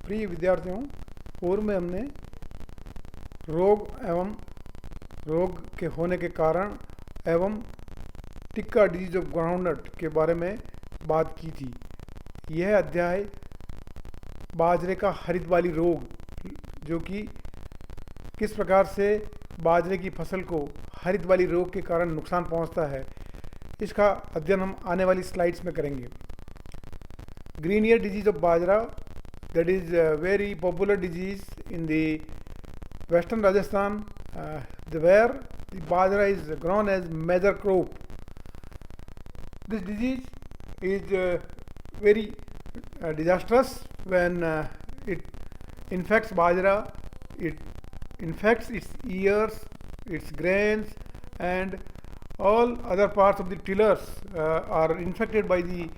प्रिय विद्यार्थियों, पूर्व में हमने रोग एवं रोग के होने के कारण एवं टिक्का डिजीज ऑफ ग्राउंडनट के बारे में बात की थी। यह अध्याय बाजरे का हरित वाली रोग, जो कि किस प्रकार से बाजरे की फसल को हरित वाली रोग के कारण नुकसान पहुंचता है, इसका अध्ययन हम आने वाली स्लाइड्स में करेंगे। Green ear disease of bajra, that is a very popular disease in the western Rajasthan, where the bajra is grown as major crop. This disease is very disastrous when it infects bajra. It infects its ears, its grains, and all other parts of the tillers are infected by the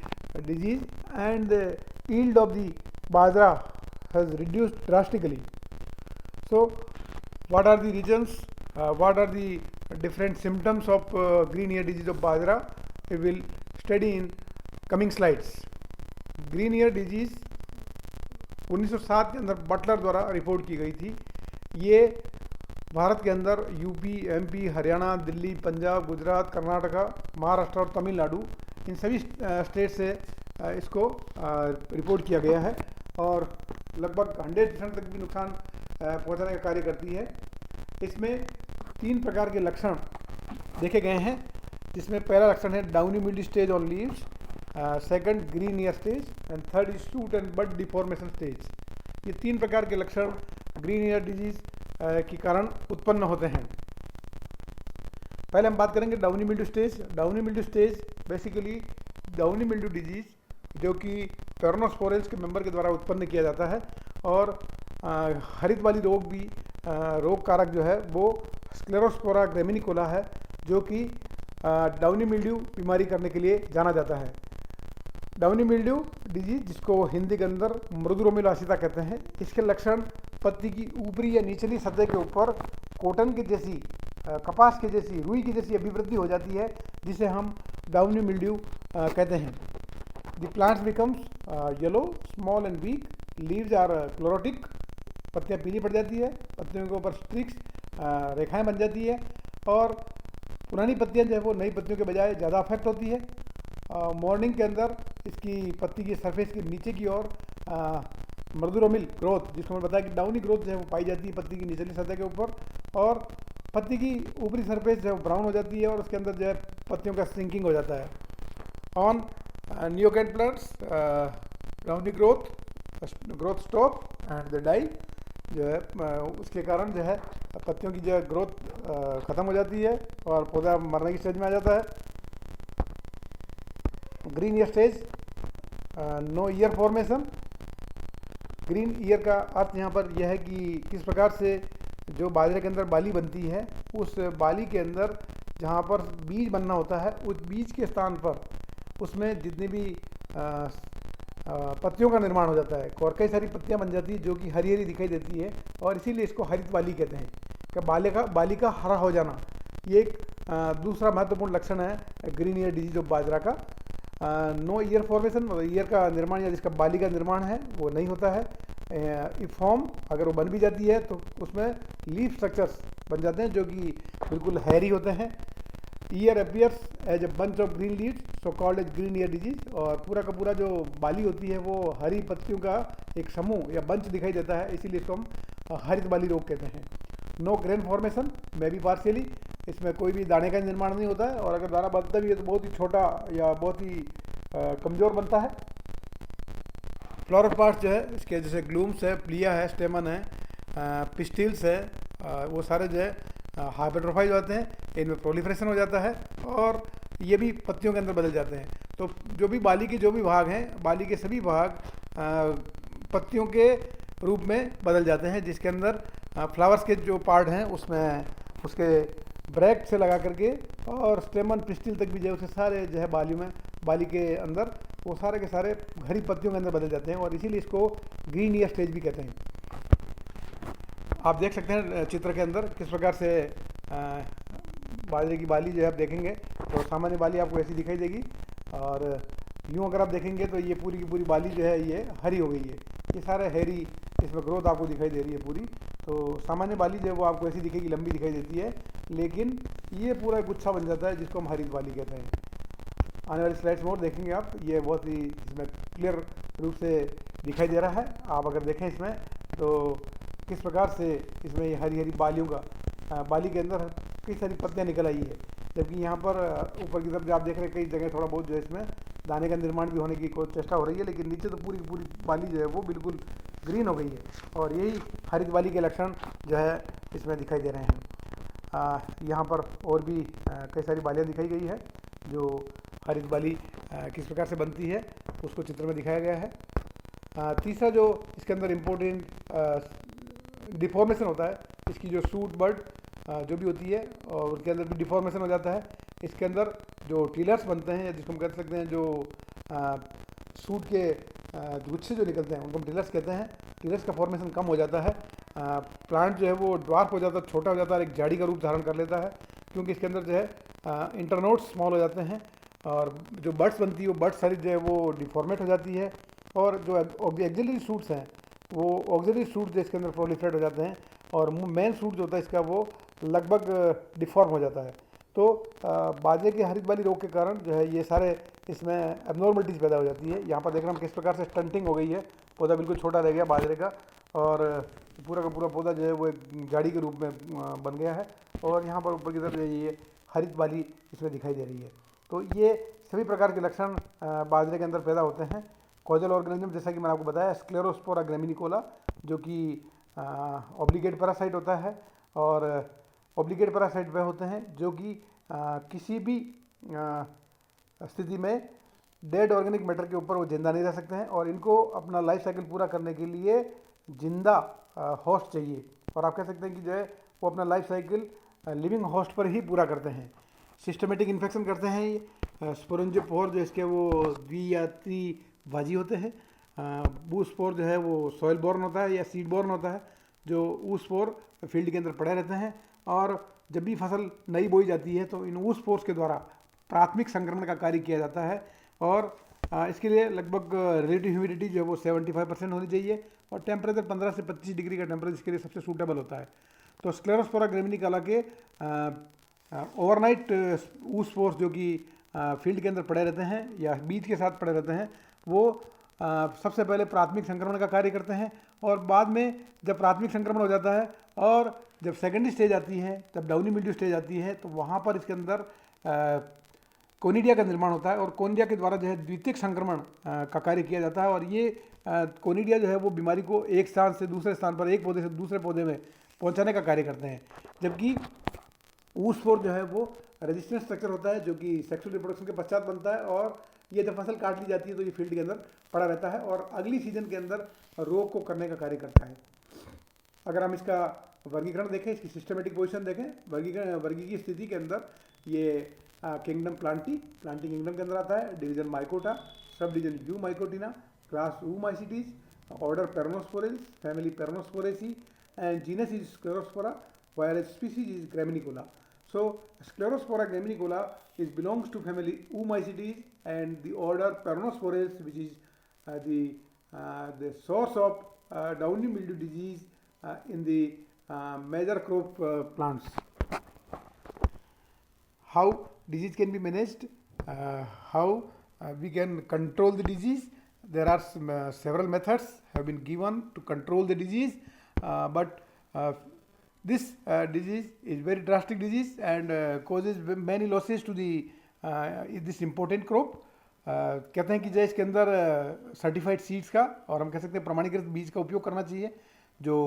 disease, and the yield of the bajra has reduced drastically. So what are the reasons, what are the different symptoms of green ear disease of bajra, we will study in coming slides. Green ear disease 1907 के अंदर Buttler द्वारा report की गई थी। ये भारत के अंदर UP, MP, Haryana, Delhi, Punjab, Gujarat, Karnataka, Maharashtra और तमिलनाडु, इन सभी स्टेट से इसको रिपोर्ट किया गया है और लगभग 100% तक भी नुकसान पहुंचाने का कार्य करती है। इसमें 3 प्रकार के लक्षण देखे गए हैं, जिसमें पहला लक्षण है downy mildew stage on leaves, second green ear stage and third is shoot and bud deformation stage. ये 3 प्रकार के लक्षण ग्रीन ईयर डिजीज के कारण उत्पन्न होते हैं। पहले हम बात करेंगे downy mildew stage. Downy mildew stage basically downy mildew disease, जो कि पेरोनोस्पोरेंस के मेंबर के द्वारा उत्पन्न किया जाता है, और हरित वाली रोग भी रोग कारक जो है वो स्क्लेरोस्पोरा ग्रेमिनिकोला है, जो कि डाउनी मिल्ड्यू बीमारी करने के लिए जाना जाता है। डाउनी मिल्ड्यू डिजीज, जिसको हिंदी के अंदर मृदुरोमिलासिता कहते हैं, इसके लक्षण पत्ती की ऊपरी या निचली सतह के ऊपर कॉटन की जैसी, कपास के जैसी, रुई की जैसी अभिवृद्धि हो जाती है, जिसे हम डाउनी मिल्ड्यू कहते हैं। The plants becomes yellow, small and weak. Leaves are chlorotic. पत्तियाँ पीली पड़ जाती है, पत्तियों के ऊपर स्ट्रिक्स रेखाएं बन जाती है, और पुरानी पत्तियाँ जो है वो नई पत्तियों के बजाय ज़्यादा अफेक्ट होती है। मॉर्निंग के अंदर इसकी पत्ती की सरफेस के नीचे की ओर मृदुरोमिल ग्रोथ, जिसको मैंने बताया कि डाउनी ग्रोथ जो है वो पाई जाती है पत्ती की निचली सतह के ऊपर, और पत्ती की ऊपरी सरफेस जो है वो ब्राउन हो जाती है और उसके अंदर जो है पत्तियों का श्रिंकिंग हो जाता है। ऑन न्यूकैट plants downy growth stop and the die, जो है उसके कारण जो है पत्तियों की जो है ग्रोथ ख़त्म हो जाती है और पौधा मरने की स्टेज में आ जाता है। Green ear stage, no ear formation. Green ear का अर्थ यहाँ पर यह है कि किस प्रकार से जो बाजरे के अंदर बाली बनती है, उस बाली के अंदर जहाँ पर बीज बनना होता है, उस बीज के स्थान पर उसमें जितनी भी पत्तियों का निर्माण हो जाता है, और कई सारी पत्तियां बन जाती है जो कि हरी हरी दिखाई देती है, और इसीलिए इसको हरित वाली कहते हैं कि बाली का हरा हो जाना। ये एक दूसरा महत्वपूर्ण लक्षण है ग्रीन ईयर डिजीज ऑफ बाजरा का। नो ईयर फॉर्मेशन, ईयर का निर्माण या जिसका बाली का निर्माण है वो नहीं होता है। इफ फॉर्म, अगर वो बन भी जाती है तो उसमें लीफ स्ट्रक्चर्स बन जाते हैं जो कि बिल्कुल हैरी होते हैं। Ear appears as a bunch of green leaves, so called as green ear disease, और पूरा का पूरा जो बाली होती है वो हरी पत्तियों का एक समूह या बंच दिखाई देता है, इसीलिए इसको हम हरित बाली रोग कहते हैं। No grain formation, may be partially, इसमें कोई भी दाने का निर्माण नहीं होता है, और अगर दाना बनता भी है तो बहुत ही छोटा या बहुत ही कमज़ोर बनता है। फ्लोरल पार्ट्स जो है इसके जैसे ग्लूम्स है, प्लिया है, स्टेमन है, पिस्टिल्स है, वो सारे जो है हाइपरट्रोफाइज होते हैं, इनमें प्रोलिफरेशन हो जाता है और ये भी पत्तियों के अंदर बदल जाते हैं। तो जो भी बाली के जो भी भाग हैं, बाली के सभी भाग पत्तियों के रूप में बदल जाते हैं, जिसके अंदर फ्लावर्स के जो पार्ट हैं उसमें उसके ब्रैक्ट से लगा करके और स्टेमन पिस्टिल तक भी जो है उसे सारे जो है बाली के अंदर वो सारे के सारे हरी पत्तियों के अंदर बदल जाते हैं, और इसीलिए इसको ग्रीन ईयर स्टेज भी कहते हैं। आप देख सकते हैं चित्र के अंदर किस प्रकार से बाजरे की बाली जो है आप देखेंगे तो सामान्य बाली आपको ऐसी दिखाई देगी, और यूँ अगर आप देखेंगे तो ये पूरी की पूरी बाली जो है ये हरी हो गई है। ये सारे हेरी इसमें ग्रोथ आपको दिखाई दे रही है पूरी। तो सामान्य बाली जो है वो आपको ऐसी दिखेगी, लंबी दिखाई देती है, लेकिन ये पूरा गुच्छा बन जाता है जिसको हम हरित बाली कहते हैं। आने वाली स्लाइड्स में और देखेंगे आप, ये बहुत ही इसमें क्लियर रूप से दिखाई दे रहा है। आप अगर देखें इसमें तो किस प्रकार से इसमें ये हरी हरी बालियों का बाली के अंदर कई सारी पत्तियाँ निकल आई है, जबकि यहाँ पर ऊपर की तरफ जो आप देख रहे हैं कई जगह थोड़ा बहुत जो है इसमें दाने का निर्माण भी होने की कोई चेष्टा हो रही है, लेकिन नीचे तो पूरी की पूरी बाली जो है वो बिल्कुल ग्रीन हो गई है। और यही हरित बाली के लक्षण जो है इसमें दिखाई दे रहे हैं। यहाँ पर और भी कई सारी बालियाँ दिखाई गई है। जो हरित बाली किस प्रकार से बनती है उसको चित्र में दिखाया गया है। तीसरा जो इसके अंदर इम्पोर्टेंट डिफॉर्मेशन होता है, इसकी जो सूट बर्ड जो भी होती है और उसके अंदर भी डिफॉर्मेशन हो जाता है। इसके अंदर जो टीलर्स बनते हैं, जिसको हम कह सकते हैं जो सूट के गुच्छे जो निकलते हैं उनको हम टीलर्स कहते हैं। टीलर्स का फॉर्मेशन कम हो जाता है, प्लांट जो है वो ड्वार्फ हो जाता है, छोटा हो जाता है, एक झाड़ी का रूप धारण कर लेता है, क्योंकि इसके अंदर जो है इंटरनोड्स स्मॉल हो जाते हैं और जो बर्ड्स बनती है वो बर्ड साइज जो है वो डिफॉर्मेट हो जाती है। और जो ऑक्सिलरी सूट्स हैं वो ऑक्सिलरी सूट जो इसके अंदर प्रोलिफरेट हो जाते हैं और मेन सूट जो होता है इसका वो लगभग डिफॉर्म हो जाता है। तो बाजरे के हरित बाली रोग के कारण जो है ये सारे इसमें एबनॉर्मलिटीज़ पैदा हो जाती है। यहाँ पर देख रहे हैं हम किस प्रकार से स्टंटिंग हो गई है, पौधा बिल्कुल छोटा रह गया बाजरे का और पूरा का पूरा पौधा जो है वो एक झाड़ी के रूप में बन गया है। और यहाँ पर ऊपर की तरफ ये हरित बाली इसमें दिखाई दे रही है। तो ये सभी प्रकार के लक्षण बाजरे के अंदर पैदा होते हैं। कॉजल ऑर्गेनिज्म जैसा कि मैंने आपको बताया स्क्लेरोस्पोरा ग्रेमिनिकोला, जो कि ऑब्लिगेट पैरासाइट होता है। और ऑब्लिगेट पैरासाइट वह होते हैं जो कि किसी भी स्थिति में डेड ऑर्गेनिक मैटर के ऊपर वो जिंदा नहीं रह सकते हैं और इनको अपना लाइफ साइकिल पूरा करने के लिए जिंदा होस्ट चाहिए। और आप कह सकते हैं कि जो है वो अपना लाइफ साइकिल लिविंग होस्ट पर ही पूरा करते हैं। सिस्टमेटिक इन्फेक्शन करते हैं ये स्पोरेंजियोपोर जो इसके वो द्वियात्रीभाजी होते हैं। बूस्पोर जो है वो सॉइल बोर्न होता है या सीड बोर्न होता है, जो ऊस्पोर फील्ड के अंदर पड़े रहते हैं। और जब भी फसल नई बोई जाती है तो इन ऊस्पोर्स के द्वारा प्राथमिक संक्रमण का कार्य किया जाता है। और इसके लिए लगभग रिलेटिव ह्यूमिडिटी जो है वो 75% होनी चाहिए और टेम्परेचर 15 से 25 डिग्री का टेम्परेचर इसके लिए सबसे सूटेबल होता है। तो स्क्लेरोस्पोरा ग्रेमिनिकोला के ओवरनाइट ऊस्पोर्स जो कि फील्ड के अंदर पड़े रहते हैं या बीज के साथ पड़े रहते हैं, वो सबसे पहले प्राथमिक संक्रमण का कार्य करते हैं। और बाद में जब प्राथमिक संक्रमण हो जाता है और जब सेकेंडरी स्टेज आती है, जब डाउनी मिल्ड्यू स्टेज आती है, तो वहाँ पर इसके अंदर कोनिडिया का निर्माण होता है और कोनिडिया के द्वारा जो है द्वितीयक संक्रमण का कार्य किया जाता है। और ये कोनिडिया जो है वो बीमारी को एक स्थान से दूसरे स्थान पर, एक पौधे से दूसरे पौधे में पहुँचाने का कार्य करते हैं। जबकि ऊस्पोर जो है वो रेजिस्टेंस स्ट्रक्चर होता है जो कि सेक्सुअल रिप्रोडक्शन के पश्चात बनता है और ये जब फसल काट ली जाती है तो ये फील्ड के अंदर पड़ा रहता है और अगली सीजन के अंदर रोग को करने का कार्य करता है। अगर हम इसका वर्गीकरण देखें, इसकी सिस्टमेटिक पोजीशन देखें, वर्गीय स्थिति के अंदर ये किंगडम प्लांटी किंगडम के अंदर आता है। Division mycota, sub division eumycotina, class oomycetes, order peronosporales, family peronosporaceae and genus is sclerospora, whereas species is Graminicola. So Sclerospora graminicola is belongs to family Oomycetes and the order Peronospores, which is the source of downy mildew disease in the major crop plants. How disease can be managed? How we can control the disease? There are several methods have been given to control the disease, but this disease is very drastic disease and causes many losses to the this important crop. कहते हैं कि जो इसके अंदर certified seeds का और हम कह सकते हैं प्रमाणीकृत बीज का उपयोग करना चाहिए। जो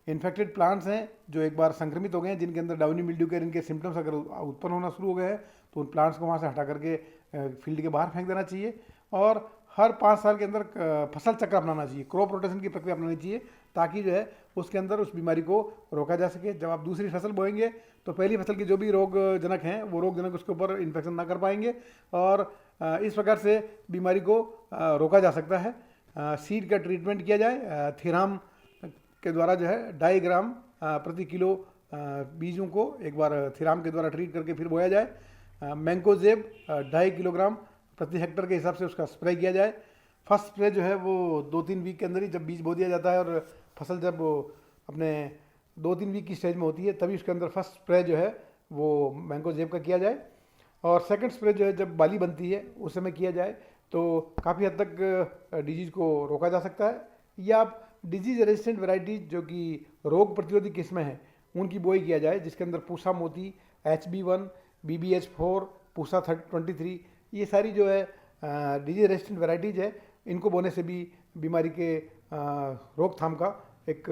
इन्फेक्टेड प्लांट्स हैं जो एक बार संक्रमित हो गए हैं, जिनके अंदर डाउनी मिल्ड्यू के इनके सिम्टम्स अगर उत्पन्न होना शुरू हो गए हैं, तो उन प्लांट्स को वहाँ से हटा करके फील्ड के बाहर फेंक देना चाहिए। और हर 5 साल के अंदर फसल चक्र अपनाना चाहिए, क्रॉप रोटेशन की प्रक्रिया अपनानी चाहिए, ताकि जो है उसके अंदर उस बीमारी को रोका जा सके। जब आप दूसरी फसल बोएंगे तो पहली फसल के जो भी रोगजनक हैं वो रोगजनक उसके ऊपर इन्फेक्शन ना कर पाएंगे और इस प्रकार से बीमारी को रोका जा सकता है। सीड का ट्रीटमेंट किया जाए, थीराम के द्वारा जो है 2.5 ग्राम प्रति किलो बीजों को एक बार थीराम के द्वारा ट्रीट करके फिर बोया जाए। मैंकोजेब 2.5 किलोग्राम प्रति हेक्टर के हिसाब से उसका स्प्रे किया जाए। फर्स्ट स्प्रे जो है वो 2-3 वीक के अंदर ही, जब बीज बो दिया जाता है और फसल जब वो अपने 2-3 वीक की स्टेज में होती है, तभी उसके अंदर फर्स्ट स्प्रे जो है वो मैंगोजेब का किया जाए। और सेकंड स्प्रे जो है जब बाली बनती है उस समय किया जाए तो काफ़ी हद तक डिजीज़ को रोका जा सकता है। या आप डिजीज रेजिस्टेंट वैरायटीज जो कि रोग प्रतिरोधी किस्में हैं उनकी बोई किया जाए, जिसके अंदर पूसा मोती, HB1, BBH4, पूसा 23, ये सारी जो है डिजीज रेजिस्टेंट वैरायटीज है, इनको बोने से भी बीमारी के रोकथाम का एक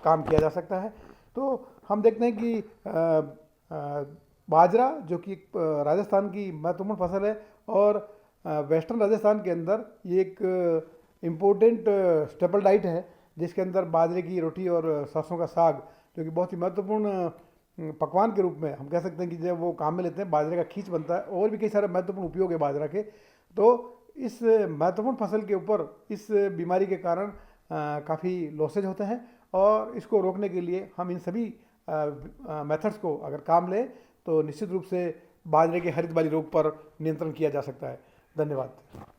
काम किया जा सकता है। तो हम देखते हैं कि बाजरा जो कि राजस्थान की महत्वपूर्ण फसल है और वेस्टर्न राजस्थान के अंदर ये एक इम्पोर्टेंट स्टेपल डाइट है, जिसके अंदर बाजरे की रोटी और सरसों का साग जो कि बहुत ही महत्वपूर्ण पकवान के रूप में हम कह सकते हैं कि जब वो काम में लेते हैं, बाजरे का खींच बनता है और भी कई सारे महत्वपूर्ण उपयोग है बाजरा के। तो इस महत्वपूर्ण फसल के ऊपर इस बीमारी के कारण काफ़ी लॉसेज होते हैं और इसको रोकने के लिए हम इन सभी मेथड्स को अगर काम लें तो निश्चित रूप से बाजरे के हरित बाली रोग पर नियंत्रण किया जा सकता है। धन्यवाद।